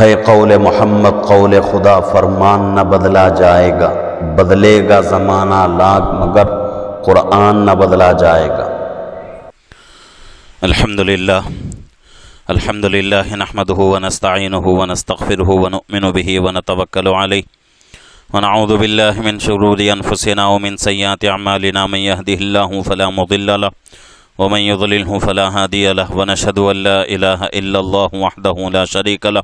ہے قول محمد قول خدا فرمان نہ بدلا جائے گا، بدلے گا زمانہ لاکھ مگر قرآن نہ بدلا جائے گا۔ الحمدللہ نحمدہ ونستعینہ ونستغفرہ ونؤمن بہ ونتوکل علیہ ونعوذ باللہ من شرور انفسنا ومن سیئات اعمالنا، من یہدہ اللہ فلا مضل لہ ومن یضللہ فلا ہادی لہ، ونشہد ان لا الہ الا اللہ وحدہ لا شریک لہ،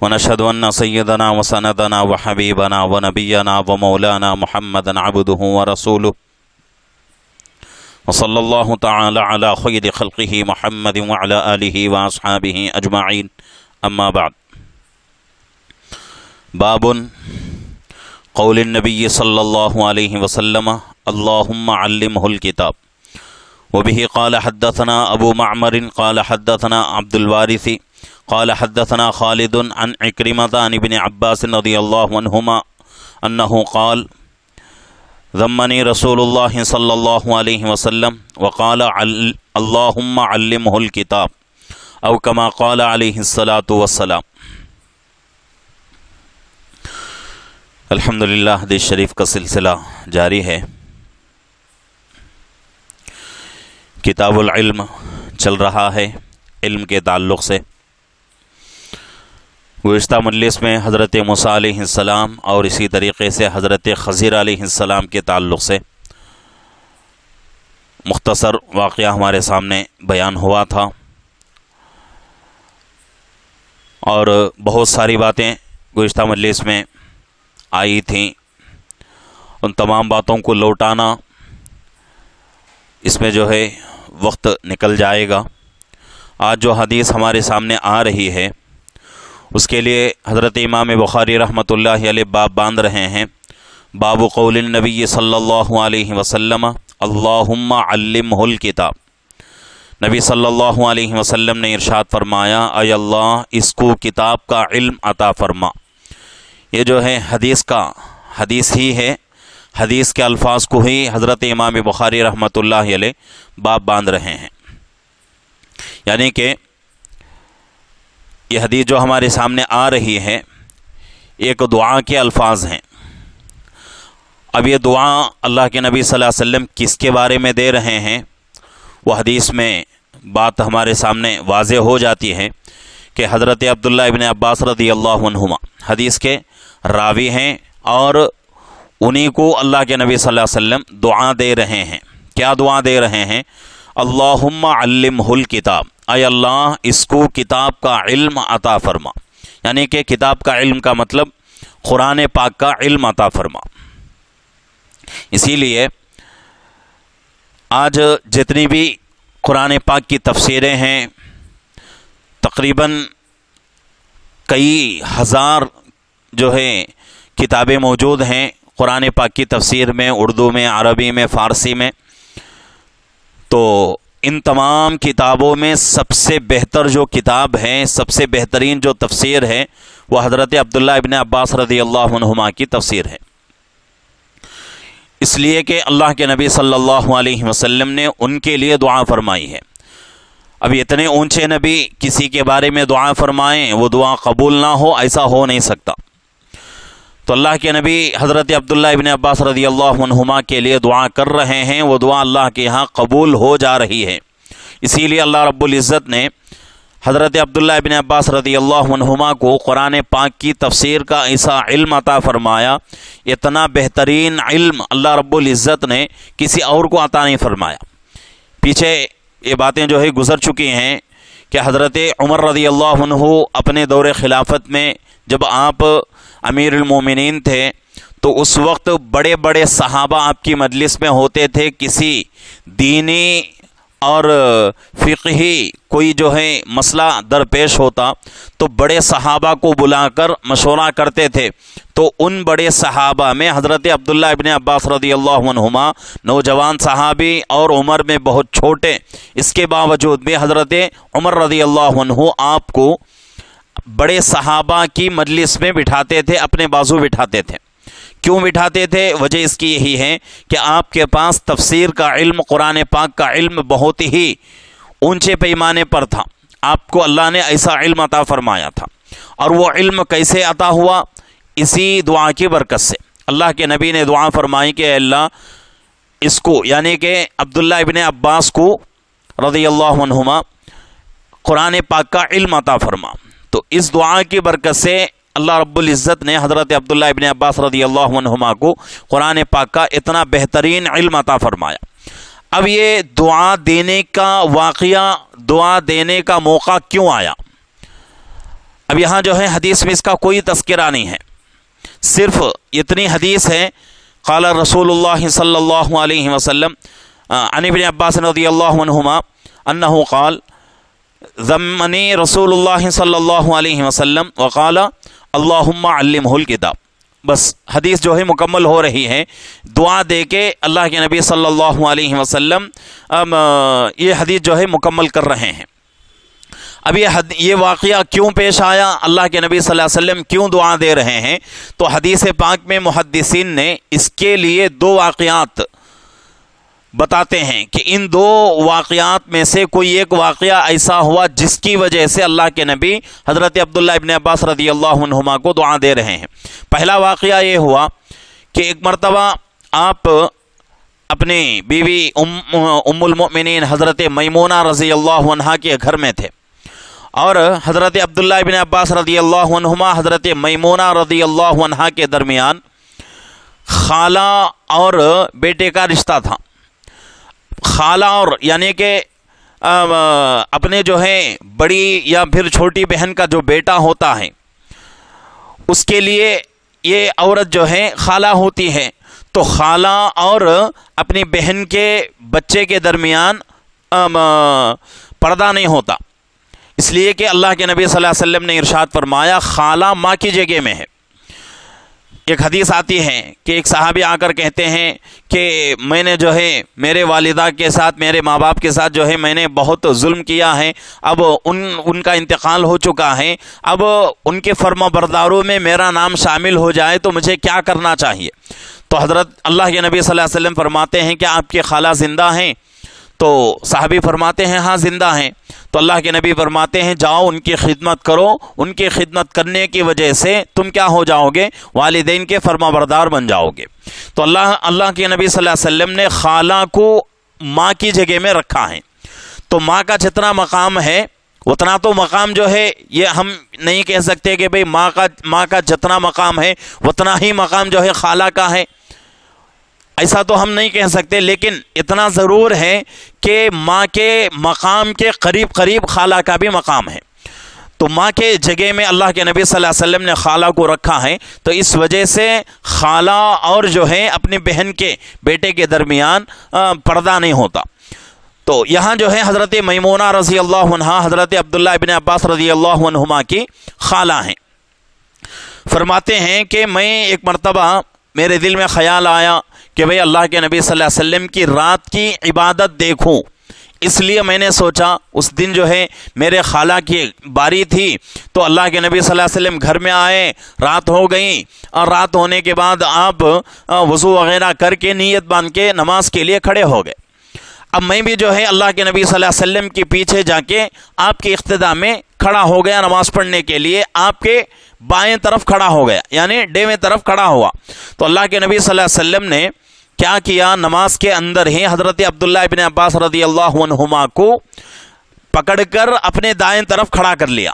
ونشہد ان سیدنا وسندنا وحبیبنا ونبینا ومولانا محمدا عبدہ ورسولہ، وصلی اللہ تعالی علی خیر خلقہ محمد وعلی آلہ واصحابہ اجمعین، اما بعد۔ باب قول النبی صلی اللہ علیہ وسلم اللہم علمہ الکتاب، وبہ قال حدثنا ابو معمر قال حدثنا عبد الوارث قال حدثنا خالد عن عکرمۃ عن ابن عباس رضی اللہ عنہما انہ قال ذمنی رسول اللہ صلی اللہ علیہ وسلم وقال اللہم علمہ الکتاب او کما قال علیہ الصلاۃ والسلام۔ الحمدللہ حدیث شریف کا سلسلہ جاری ہے۔ کتاب العلم چل رہا ہے علم کے تعلق سے۔ گزشتہ مجلس میں حضرت موسیٰ علیہ السلام اور اسی طریقے سے حضرت خضر علیہ السلام کے تعلق سے مختصر واقعہ ہمارے سامنے بیان ہوا تھا، اور بہت ساری باتیں گزشتہ مجلس میں آئی تھیں۔ ان تمام باتوں کو لوٹانا اس میں جو ہے وقت نکل جائے گا۔ آج جو حدیث ہمارے سامنے آ رہی ہے اس کے لیے حضرت امام بخاری رحمۃ اللہ علیہ باب باندھ رہے ہیں۔ باب قول النبی صلی اللہ علیہ وسلم اللہم علمہ الکتاب۔ نبی صلی اللہ علیہ وسلم نے ارشاد فرمایا اے اللہ اس کو کتاب کا علم عطا فرما۔ یہ جو ہے حدیث ہی ہے، حدیث کے الفاظ کو ہی حضرت امام بخاری رحمۃ اللہ علیہ باب باندھ رہے ہیں۔ یعنی کہ یہ حدیث جو ہمارے سامنے آ رہی ہے ایک دعا کے الفاظ ہیں۔ اب یہ دعا اللہ کے نبی صلی اللہ علیہ وسلم کس کے بارے میں دے رہے ہیں وہ حدیث میں بات ہمارے سامنے واضح ہو جاتی ہے کہ حضرت عبداللہ ابن عباس رضی اللہ عنہما حدیث کے راوی ہیں، اور انہی کو اللہ کے نبی صلی اللہ علیہ وسلم دعا دے رہے ہیں۔ کیا دعا دے رہے ہیں؟ اللہم علمہ الکتاب، اے اللہ اس کو کتاب کا علم عطا فرما۔ یعنی کہ کتاب کا علم کا مطلب قرآن پاک کا علم عطا فرما۔ اسی لیے آج جتنی بھی قرآن پاک کی تفسیریں ہیں، تقریباً کئی ہزار جو ہے کتابیں موجود ہیں قرآن پاک کی تفسیر میں، اردو میں، عربی میں، فارسی میں۔ تو ان تمام کتابوں میں سب سے بہتر جو کتاب ہے، سب سے بہترین جو تفسیر ہے وہ حضرت عبداللہ ابن عباس رضی اللہ عنہما کی تفسیر ہے، اس لیے کہ اللہ کے نبی صلی اللہ علیہ وسلم نے ان کے لیے دعا فرمائی ہے۔ اب اتنے اونچے نبی کسی کے بارے میں دعا فرمائیں وہ دعا قبول نہ ہو، ایسا ہو نہیں سکتا۔ تو اللہ کے نبی حضرت عبداللہ ابن عباس رضی اللہ عنہما کے لیے دعا کر رہے ہیں، وہ دعا اللہ کے ہاں قبول ہو جا رہی ہے۔ اسی لیے اللہ رب العزت نے حضرت عبداللہ ابن عباس رضی اللہ عنہما کو قرآن پاک کی تفسیر کا ایسا علم عطا فرمایا، اتنا بہترین علم اللہ رب العزت نے کسی اور کو عطا نہیں فرمایا۔ پیچھے یہ باتیں جو ہے گزر چکی ہیں کہ حضرت عمر رضی اللہ عنہ اپنے دور خلافت میں جب آپ امیر المومنین تھے تو اس وقت بڑے بڑے صحابہ آپ کی مجلس میں ہوتے تھے۔ کسی دینی اور فقہی کوئی جو ہے مسئلہ درپیش ہوتا تو بڑے صحابہ کو بلا کر مشورہ کرتے تھے۔ تو ان بڑے صحابہ میں حضرت عبداللہ ابن عباس رضی اللہ عنہما نوجوان صحابی اور عمر میں بہت چھوٹے، اس کے باوجود بھی حضرت عمر رضی اللہ عنہ آپ کو بڑے صحابہ کی مجلس میں بٹھاتے تھے، اپنے بازو بٹھاتے تھے۔ کیوں بٹھاتے تھے؟ وجہ اس کی یہی ہے کہ آپ کے پاس تفسیر کا علم، قرآن پاک کا علم بہت ہی اونچے پیمانے پر تھا، آپ کو اللہ نے ایسا علم عطا فرمایا تھا۔ اور وہ علم کیسے عطا ہوا؟ اسی دعا کی برکت سے۔ اللہ کے نبی نے دعا فرمائی کہ اے اللہ اس کو، یعنی کہ عبداللہ ابن عباس کو رضی اللہ عنہما، قرآن پاک کا علم عطا فرما۔ تو اس دعا کی برکت سے اللہ رب العزت نے حضرت عبداللہ ابن عباس رضی اللہ عنہما کو قرآن پاک کا اتنا بہترین علم عطا فرمایا۔ اب یہ دعا دینے کا واقعہ، دعا دینے کا موقع کیوں آیا؟ اب یہاں جو ہے حدیث میں اس کا کوئی تذکرہ نہیں ہے، صرف اتنی حدیث ہے، قال رسول اللہ صلی اللہ علیہ وسلم عن ابن عباس رضی اللہ عنہما انہ قال ذمنی رسول اللہ صلی اللہ علیہ وسلم وقال اللہم علمہ الکتاب۔ بس حدیث جو ہے مکمل ہو رہی ہے، دعا دے کے اللہ کے نبی صلی اللہ علیہ وسلم یہ حدیث جو ہے مکمل کر رہے ہیں۔ اب یہ واقعہ کیوں پیش آیا، اللہ کے نبی صلی اللہ علیہ وسلم کیوں دعا دے رہے ہیں؟ تو حدیث پاک میں محدثین نے اس کے لیے دو واقعات بتاتے ہیں کہ ان دو واقعات میں سے کوئی ایک واقعہ ایسا ہوا جس کی وجہ سے اللہ کے نبی حضرت عبداللہ ابن عباس رضی اللہ عنہما کو دعا دے رہے ہیں۔ پہلا واقعہ یہ ہوا کہ ایک مرتبہ آپ اپنی بیوی ام المؤمنین حضرت میمونہ رضی اللہ عنہا کے گھر میں تھے، اور حضرت عبداللہ ابن عباس رضی اللہ عنہما حضرت میمونہ رضی اللہ عنہا کے درمیان خالہ اور بیٹے کا رشتہ تھا۔ خالہ اور یعنی کہ اپنے جو ہے بڑی یا پھر چھوٹی بہن کا جو بیٹا ہوتا ہے اس کے لیے یہ عورت جو ہے خالہ ہوتی ہے، تو خالہ اور اپنی بہن کے بچے کے درمیان پردہ نہیں ہوتا، اس لیے کہ اللہ کے نبی صلی اللہ علیہ وسلم نے ارشاد فرمایا خالہ ماں کی جگہ میں ہے۔ ایک حدیث آتی ہے کہ ایک صحابی آ کر کہتے ہیں کہ میں نے جو ہے میرے والدہ کے ساتھ، میرے ماں باپ کے ساتھ جو ہے میں نے بہت ظلم کیا ہے، اب ان کا انتقال ہو چکا ہے، اب ان کے فرما برداروں میں میرا نام شامل ہو جائے تو مجھے کیا کرنا چاہیے؟ تو حضرت اللہ کے نبی صلی اللہ علیہ وسلم فرماتے ہیں کہ آپ کے خالہ زندہ ہیں؟ تو صحابی فرماتے ہیں ہاں زندہ ہیں۔ تو اللہ کے نبی فرماتے ہیں جاؤ ان کی خدمت کرو، ان کی خدمت کرنے کی وجہ سے تم کیا ہو جاؤ گے؟ والدین کے فرما بردار بن جاؤ گے۔ تو اللہ کے نبی صلی اللہ علیہ وسلم نے خالہ کو ماں کی جگہ میں رکھا ہے، تو ماں کا جتنا مقام ہے اتنا تو مقام جو ہے یہ ہم نہیں کہہ سکتے کہ بھئی ماں کا جتنا مقام ہے اتنا ہی مقام جو ہے خالہ کا ہے، ایسا تو ہم نہیں کہہ سکتے، لیکن اتنا ضرور ہے کہ ماں کے مقام کے قریب قریب خالہ کا بھی مقام ہے۔ تو ماں کے جگہ میں اللہ کے نبی صلی اللہ علیہ وسلم نے خالہ کو رکھا ہے، تو اس وجہ سے خالہ اور جو ہے اپنی بہن کے بیٹے کے درمیان پردہ نہیں ہوتا۔ تو یہاں جو ہے حضرت میمونہ رضی اللہ عنہا حضرت عبداللہ ابن عباس رضی اللہ عنہما کی خالہ ہیں۔ فرماتے ہیں کہ میں ایک مرتبہ میرے دل میں خیال آیا کہ بھئی اللہ کے نبی صلی اللہ علیہ وسلم کی رات کی عبادت دیکھوں، اس لیے میں نے سوچا اس دن جو ہے میرے خالہ کی باری تھی، تو اللہ کے نبی صلی اللہ علیہ وسلم گھر میں آئے، رات ہو گئی، اور رات ہونے کے بعد آپ وضو وغیرہ کر کے نیت باندھ کے نماز کے لیے کھڑے ہو گئے۔ اب میں بھی جو ہے اللہ کے نبی صلی اللہ علیہ وسلم کے پیچھے جا کے آپ کے اقتداء میں کھڑا ہو گیا نماز پڑھنے کے لیے، آپ کے بائیں طرف کھڑا ہو گیا، یعنی ڈیویں طرف کھڑا ہوا۔ تو اللہ کے نبی صلی اللہ علیہ وسلم نے کیا کیا، نماز کے اندر ہی حضرت عبداللہ ابن عباس رضی اللہ عنہما کو پکڑ کر اپنے دائیں طرف کھڑا کر لیا۔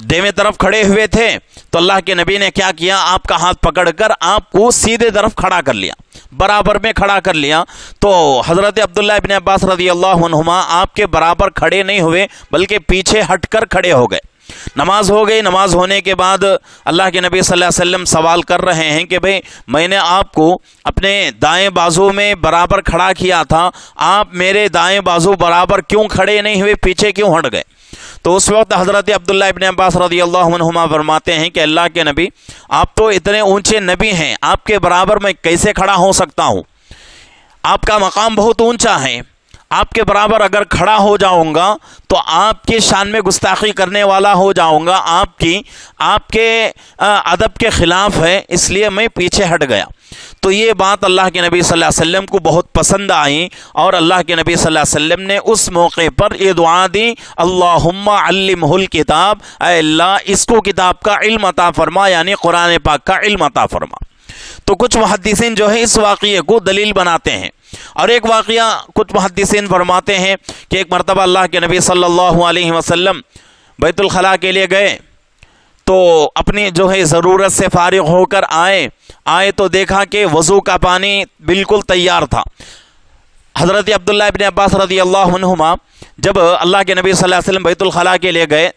ڈیویں طرف کھڑے ہوئے تھے تو اللہ کے نبی نے کیا کیا، آپ کا ہاتھ پکڑ کر آپ کو سیدھے طرف کھڑا کر لیا، برابر میں کھڑا کر لیا۔ تو حضرت عبداللہ ابن عباس رضی اللہ عنہما آپ کے برابر کھڑے نہیں ہوئے بلکہ پیچھے ہٹ کر کھڑے ہو گئے۔ نماز ہو گئی، نماز ہونے کے بعد اللہ کے نبی صلی اللہ علیہ وسلم سوال کر رہے ہیں کہ بھئی میں نے آپ کو اپنے دائیں بازو میں برابر کھڑا کیا تھا، آپ میرے دائیں بازو برابر کیوں کھڑے نہیں ہوئے، پیچھے کیوں ہٹ گئے؟ تو اس وقت حضرت عبداللہ ابن عباس رضی اللہ عنہما فرماتے ہیں کہ اللہ کے نبی آپ تو اتنے اونچے نبی ہیں، آپ کے برابر میں کیسے کھڑا ہو سکتا ہوں؟ آپ کا مقام بہت اونچا ہے، آپ کے برابر اگر کھڑا ہو جاؤں گا تو آپ کی شان میں گستاخی کرنے والا ہو جاؤں گا، آپ کے ادب کے خلاف ہے، اس لیے میں پیچھے ہٹ گیا۔ تو تو یہ بات اللہ کے نبی صلی اللہ علیہ وسلم کو بہت پسند آئی، اور اللہ کے نبی صلی اللہ علیہ وسلم نے اس موقع پر یہ دعا دی، اللہم علمہ الکتاب، اے اللہ اس کو کتاب کا علم عطا فرما، یعنی قرآن پاک کا علم عطا فرما۔ تو کچھ محدثین جو ہے اس واقعے کو دلیل بناتے ہیں، اور ایک واقعہ کچھ محدثین فرماتے ہیں کہ ایک مرتبہ اللہ کے نبی صلی اللہ علیہ وسلم بیت الخلاء کے لیے گئے، تو اپنی جو ہے ضرورت سے فارغ ہو کر آئے تو دیکھا کہ وضو کا پانی بالکل تیار تھا۔ حضرت عبداللہ ابن عباس رضی اللہ عنہما جب اللہ کے نبی صلی اللہ علیہ وسلم بیت الخلاء کے لیے گئے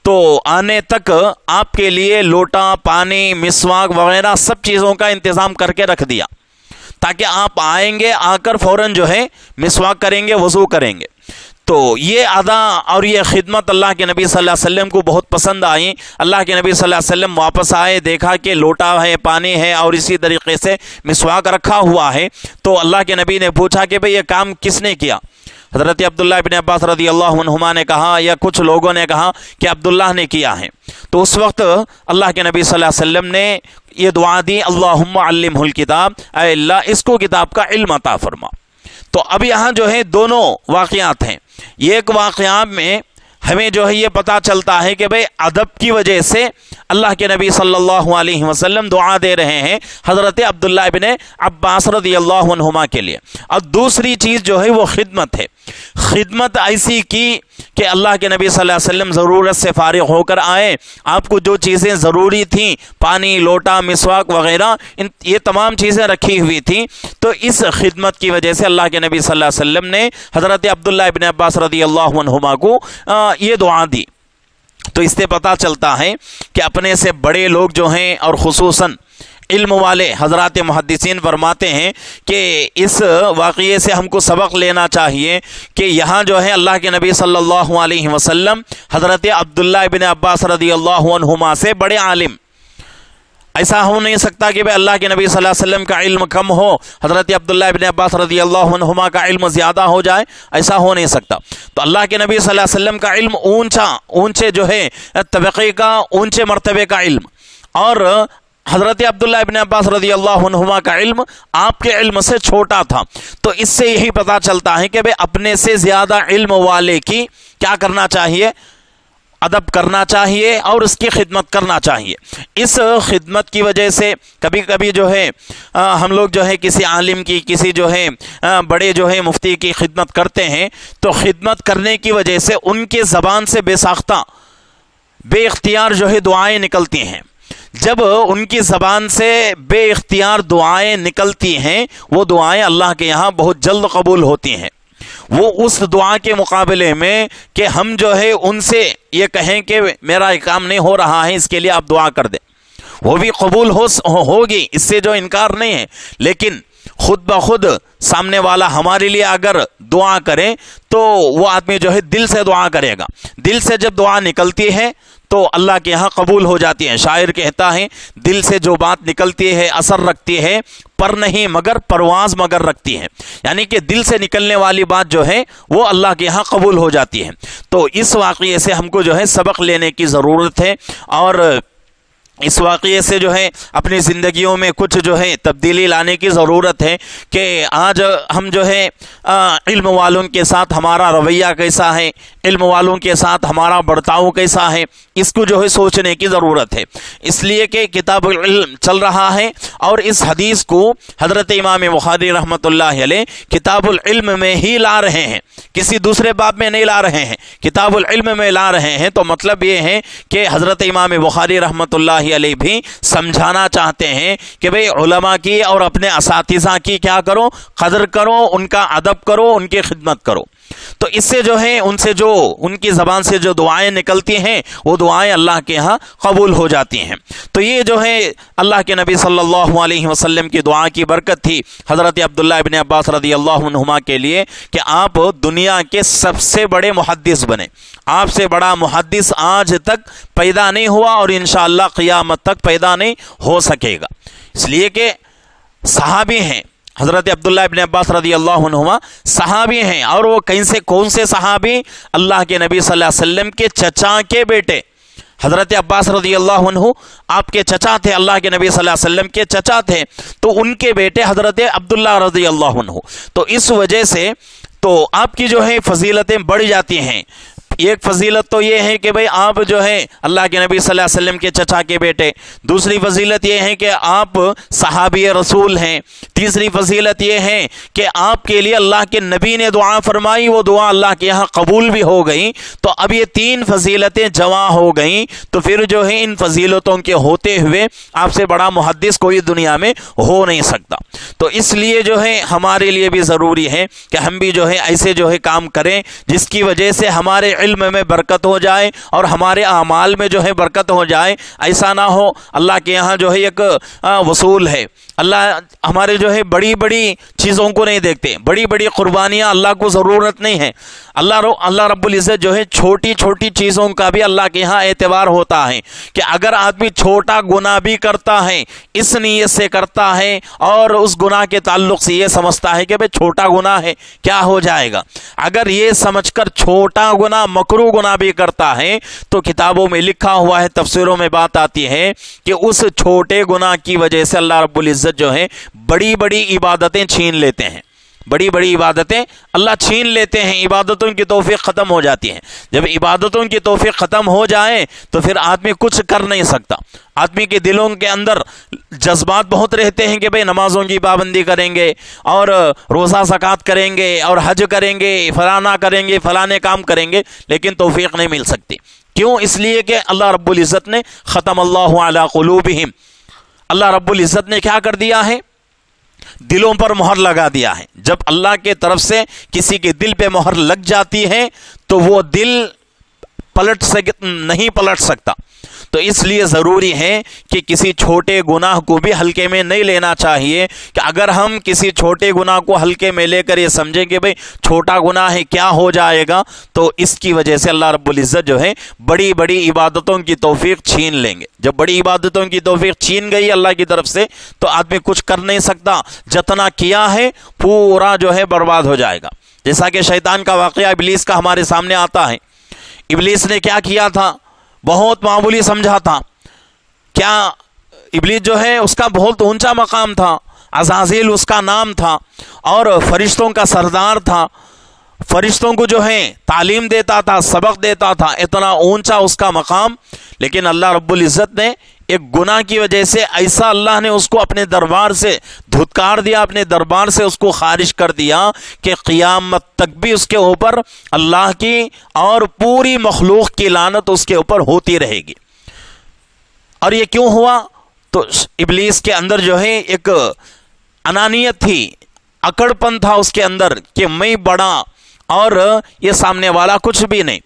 تو آنے تک آپ کے لیے لوٹا، پانی، مسواک وغیرہ سب چیزوں کا انتظام کر کے رکھ دیا، تاکہ آپ آئیں گے، آ کر فوراً جو ہے مسواک کریں گے، وضو کریں گے۔ تو یہ ادا اور یہ خدمت اللہ کے نبی صلی اللہ علیہ وسلم کو بہت پسند آئی۔ اللہ کے نبی صلی اللہ علیہ وسلم واپس آئے، دیکھا کہ لوٹا ہے، پانی ہے، اور اسی طریقے سے مسواک رکھا ہوا ہے۔ تو اللہ کے نبی نے پوچھا کہ بھئی یہ کام کس نے کیا؟ حضرت عبداللہ ابن عباس رضی اللہ عنہما نے کہا، یا کچھ لوگوں نے کہا کہ عبداللہ نے کیا ہے۔ تو اس وقت اللہ کے نبی صلی اللہ علیہ وسلم نے یہ دعا دی، اللہم علمہ الکتاب، اے اللہ اس کو کتاب کا علم عطا فرما۔ تو اب یہاں جو ہے دونوں واقعات ہیں۔ ایک واقعات میں ہمیں جو ہے یہ پتہ چلتا ہے کہ بھئی ادب کی وجہ سے اللہ کے نبی صلی اللہ علیہ وسلم دعا دے رہے ہیں حضرت عبداللہ ابن عباس رضی اللہ عنہما کے لیے۔ اور دوسری چیز جو ہے وہ خدمت ہے، خدمت ایسی کی کہ اللہ کے نبی صلی اللہ علیہ وسلم ضرورت سے فارغ ہو کر آئے، آپ کو جو چیزیں ضروری تھیں، پانی، لوٹا، مسواک وغیرہ، یہ تمام چیزیں رکھی ہوئی تھیں، تو اس خدمت کی وجہ سے اللہ کے نبی صلی اللہ علیہ وسلم نے حضرت عبداللہ ابن عباس رضی اللہ عنہما کو یہ دعا دی۔ تو اس سے پتہ چلتا ہے کہ اپنے سے بڑے لوگ جو ہیں، اور خصوصاً علم والے حضرات محدثین فرماتے ہیں کہ اس واقعے سے ہم کو سبق لینا چاہیے کہ یہاں جو ہے اللہ کے نبی صلی اللہ علیہ وسلم حضرت عبداللہ ابن عباس رضی اللہ عنہما سے بڑے عالم، ایسا ہو نہیں سکتا کہ اللہ کے نبی صلی اللہ علیہ وسلم کا علم کم ہو، حضرت عبداللہ ابن عباس رضی اللہ عنہما کا علم زیادہ ہو جائے، ایسا ہو نہیں سکتا۔ تو اللہ کے نبی صلی اللہ علیہ وسلم کا علم اونچے جو ہے طبقے کا، اونچے مرتبے کا علم، اور حضرت عبداللہ ابن عباس رضی اللہ عنہما کا علم آپ کے علم سے چھوٹا تھا۔ تو اس سے یہی پتہ چلتا ہے کہ بھئی اپنے سے زیادہ علم والے کی کیا کرنا چاہیے؟ ادب کرنا چاہیے، اور اس کی خدمت کرنا چاہیے۔ اس خدمت کی وجہ سے کبھی کبھی جو ہے ہم لوگ جو ہے کسی عالم کی، کسی جو ہے بڑے جو ہے مفتی کی خدمت کرتے ہیں، تو خدمت کرنے کی وجہ سے ان کے زبان سے بے ساختہ، بے اختیار جو ہے دعائیں نکلتی ہیں۔ جب ان کی زبان سے بے اختیار دعائیں نکلتی ہیں، وہ دعائیں اللہ کے یہاں بہت جلد قبول ہوتی ہیں۔ وہ اس دعا کے مقابلے میں کہ ہم جو ہے ان سے یہ کہیں کہ میرا کام نہیں ہو رہا ہے، اس کے لیے آپ دعا کر دیں، وہ بھی قبول ہوگی، اس سے جو انکار نہیں ہے، لیکن خود بخود سامنے والا ہمارے لیے اگر دعا کرے تو وہ آدمی جو ہے دل سے دعا کرے گا۔ دل سے جب دعا نکلتی ہے تو اللہ کے یہاں قبول ہو جاتی ہے۔ شاعر کہتا ہے دل سے جو بات نکلتی ہے اثر رکھتی ہے، پر نہیں مگر پرواز مگر رکھتی ہے، یعنی کہ دل سے نکلنے والی بات جو ہے وہ اللہ کے یہاں قبول ہو جاتی ہے۔ تو اس واقعے سے ہم کو جو ہے سبق لینے کی ضرورت ہے، اور اس واقعے سے جو ہے اپنی زندگیوں میں کچھ جو ہے تبدیلی لانے کی ضرورت ہے کہ آج ہم جو ہے علم والوں کے ساتھ ہمارا رویہ کیسا ہے، علم والوں کے ساتھ ہمارا برتاؤ کیسا ہے، اس کو جو ہے سوچنے کی ضرورت ہے۔ اس لیے کہ کتاب العلم چل رہا ہے، اور اس حدیث کو حضرت امام بخاری رحمۃ اللہ علیہ کتاب العلم میں ہی لا رہے ہیں، کسی دوسرے باب میں نہیں لا رہے ہیں، کتاب العلم میں لا رہے ہیں۔ تو مطلب یہ ہے کہ حضرت امام بخاری رحمۃ اللہ علیہ بھی سمجھانا چاہتے ہیں کہ بھئی علماء کی اور اپنے اساتذہ کی کیا کرو؟ قدر کرو، ان کا ادب کرو، ان کی خدمت کرو۔ تو اس سے جو ہے ان کی زبان سے جو دعائیں نکلتی ہیں وہ دعائیں اللہ کے ہاں قبول ہو جاتی ہیں۔ تو یہ جو ہے اللہ کے نبی صلی اللہ علیہ وسلم کی دعا کی برکت تھی حضرت عبداللہ ابن عباس رضی اللہ عنہما کے لیے کہ آپ دنیا کے سب سے بڑے محدث بنے۔ آپ سے بڑا محدث آج تک پیدا نہیں ہوا، اور انشاءاللہ قیامت تک پیدا نہیں ہو سکے گا، اس لیے کہ صحابی ہیں۔ حضرت عبداللہ ابن عباس رضی اللہ عنہما صحابی ہیں، اور وہ کون سے صحابی؟ اللہ کے نبی صلی اللہ علیہ وسلم کے چچا کے بیٹے حضرت عباس رضی اللہ عنہ آپ کے چچا تھے، اللہ کے نبی صلی اللہ علیہ وسلم کے چچا تھے، تو ان کے بیٹے حضرت عبداللہ رضی اللہ عنہ، تو اس وجہ سے تو آپ کی جو ہے فضیلتیں بڑھ جاتی ہیں۔ ایک فضیلت تو یہ ہے کہ بھئی آپ جو ہے اللہ کے نبی صلی اللہ علیہ وسلم کے چچا کے بیٹے، دوسری فضیلت یہ ہے کہ آپ صحابی رسول ہیں، تیسری فضیلت یہ ہے کہ آپ کے لیے اللہ کے نبی نے دعا فرمائی، وہ دعا اللہ کے یہاں قبول بھی ہو گئی۔ تو اب یہ تین فضیلتیں جمع ہو گئیں، تو پھر جو ہے ان فضیلتوں کے ہوتے ہوئے آپ سے بڑا محدث کوئی دنیا میں ہو نہیں سکتا۔ تو اس لیے جو ہے ہمارے لیے بھی ضروری ہے کہ ہم بھی جو ہے ایسے جو ہے کام کریں جس کی وجہ سے ہمارے علم میں برکت ہو جائے اور ہمارے اعمال میں جو ہے برکت ہو جائے۔ ایسا نہ ہو، اللہ کے یہاں جو ہے ایک وصول ہے، اللہ ہمارے جو ہے بڑی بڑی چیزوں کو نہیں دیکھتے، بڑی بڑی قربانیاں اللہ کو ضرورت نہیں ہے۔ اللہ رب العزت جو ہے چھوٹی چھوٹی چیزوں کا بھی اللہ کے یہاں اعتبار ہوتا ہے کہ اگر آدمی چھوٹا گناہ بھی کرتا ہے، اس نیت سے کرتا ہے اور اس گناہ کے تعلق سے یہ سمجھتا ہے کہ بھئی چھوٹا گناہ ہے کیا ہو جائے گا، اگر یہ سمجھ کر چھوٹا گناہ مکروہ گناہ بھی کرتا ہے تو کتابوں میں لکھا ہوا ہے، تفسیروں میں بات آتی ہے کہ اس چھوٹے گناہ کی وجہ سے اللہ رب العزت جو ہے بڑی بڑی عبادتیں چھین لیتے ہیں، بڑی بڑی عبادتیں اللہ چھین لیتے ہیں، عبادتوں کی توفیق ختم ہو جاتی ہے۔ جب عبادتوں کی توفیق ختم ہو جائے تو پھر آدمی کچھ کر نہیں سکتا۔ آدمی کے دلوں کے اندر جذبات بہت رہتے ہیں کہ بھئی نمازوں کی پابندی کریں گے اور روزہ زکوٰۃ کریں گے اور حج کریں گے، فلانا کریں گے، فلانے کام کریں گے، لیکن توفیق نہیں مل سکتی۔ کیوں؟ اس لیے کہ اللہ رب العزت نے ختم اللہ علی قلوبہم، اللہ رب العزت نے کیا کر دیا ہے؟ دلوں پر مہر لگا دیا ہے۔ جب اللہ کے طرف سے کسی کے دل پہ مہر لگ جاتی ہے تو وہ دل نہیں پلٹ سکتا۔ تو اس لیے ضروری ہے کہ کسی چھوٹے گناہ کو بھی ہلکے میں نہیں لینا چاہیے، کہ اگر ہم کسی چھوٹے گناہ کو ہلکے میں لے کر یہ سمجھیں کہ بھئی چھوٹا گناہ ہے کیا ہو جائے گا، تو اس کی وجہ سے اللہ رب العزت جو ہے بڑی بڑی عبادتوں کی توفیق چھین لیں گے۔ جب بڑی عبادتوں کی توفیق چھین گئی اللہ کی طرف سے تو آدمی کچھ کر نہیں سکتا، جتنا کیا ہے پورا جو ہے برباد ہو جائے گا۔ جیسا کہ شیطان کا واقعہ ابلیس کا ہمارے سامنے آتا ہے۔ ابلیس نے کیا کیا تھا؟ بہت معمولی سمجھا تھا۔ کیا ابلیس جو ہے اس کا بہت اونچا مقام تھا، عزازیل اس کا نام تھا اور فرشتوں کا سردار تھا، فرشتوں کو جو ہے تعلیم دیتا تھا، سبق دیتا تھا، اتنا اونچا اس کا مقام، لیکن اللہ رب العزت نے ایک گناہ کی وجہ سے ایسا اللہ نے اس کو اپنے دربار سے دھتکار دیا، اپنے دربار سے اس کو خارج کر دیا کہ قیامت تک بھی اس کے اوپر اللہ کی اور پوری مخلوق کی لعنت اس کے اوپر ہوتی رہے گی۔ اور یہ کیوں ہوا؟ تو ابلیس کے اندر جو ہے ایک انانیت تھی، اکڑ پن تھا اس کے اندر کہ میں بڑا اور یہ سامنے والا کچھ بھی نہیں۔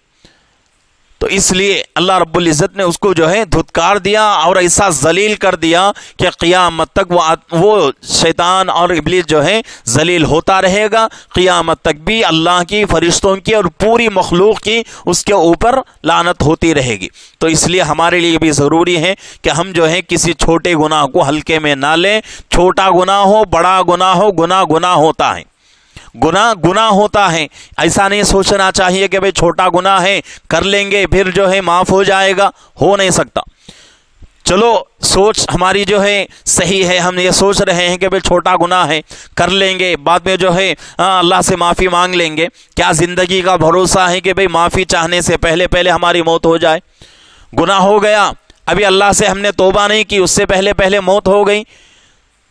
تو اس لیے اللہ رب العزت نے اس کو جو ہے دھتکار دیا اور ایسا ذلیل کر دیا کہ قیامت تک وہ شیطان اور ابلیس جو ہے ذلیل ہوتا رہے گا، قیامت تک بھی اللہ کی، فرشتوں کی اور پوری مخلوق کی اس کے اوپر لعنت ہوتی رہے گی۔ تو اس لیے ہمارے لیے بھی ضروری ہے کہ ہم جو ہے کسی چھوٹے گناہ کو ہلکے میں نہ لیں۔ چھوٹا گناہ ہو، بڑا گناہ ہو، گناہ ہوتا ہے، گناہ ہوتا ہے۔ ایسا نہیں سوچنا چاہیے کہ بھئی چھوٹا گناہ ہے کر لیں گے پھر جو ہے معاف ہو جائے گا، ہو نہیں سکتا۔ چلو سوچ ہماری جو ہے صحیح ہے، ہم یہ سوچ رہے ہیں کہ بھئی چھوٹا گناہ ہے کر لیں گے، بعد میں جو ہے اللہ سے معافی مانگ لیں گے۔ کیا زندگی کا بھروسہ ہے کہ بھئی معافی چاہنے سے پہلے ہماری موت ہو جائے؟ گناہ ہو گیا، ابھی اللہ سے ہم نے توبہ نہیں کی، اس سے پہلے موت ہو گئی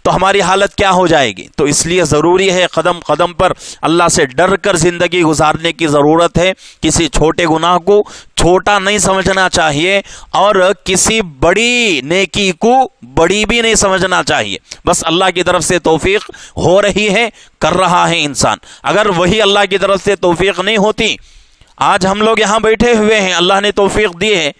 تو ہماری حالت کیا ہو جائے گی؟ تو اس لیے ضروری ہے قدم قدم پر اللہ سے ڈر کر زندگی گزارنے کی ضرورت ہے۔ کسی چھوٹے گناہ کو چھوٹا نہیں سمجھنا چاہیے اور کسی بڑی نیکی کو بڑی بھی نہیں سمجھنا چاہیے۔ بس اللہ کی طرف سے توفیق ہو رہی ہے، کر رہا ہے انسان۔ اگر وہی اللہ کی طرف سے توفیق نہیں ہوتی، آج ہم لوگ یہاں بیٹھے ہوئے ہیں، اللہ نے توفیق دی ہے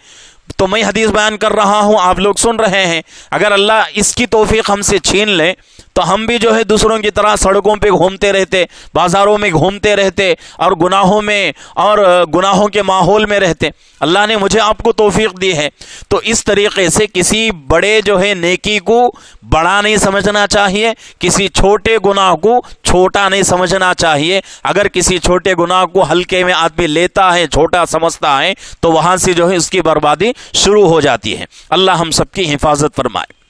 تو میں حدیث بیان کر رہا ہوں، آپ لوگ سن رہے ہیں، اگر اللہ اس کی توفیق ہم سے چھین لے تو ہم بھی جو ہے دوسروں کی طرح سڑکوں پہ گھومتے رہتے، بازاروں میں گھومتے رہتے اور گناہوں میں اور گناہوں کے ماحول میں رہتے۔ اللہ نے مجھے آپ کو توفیق دی ہے، تو اس طریقے سے کسی بڑے جو ہے نیکی کو بڑا نہیں سمجھنا چاہیے، کسی چھوٹے گناہ کو چھوٹا نہیں سمجھنا چاہیے۔ اگر کسی چھوٹے گناہ کو ہلکے میں آدمی لیتا ہے، چھوٹا سمجھتا ہے، تو وہاں سے جو ہے اس کی بربادی شروع ہو جاتی ہے۔ اللہ ہم سب کی حفاظت فرمائے۔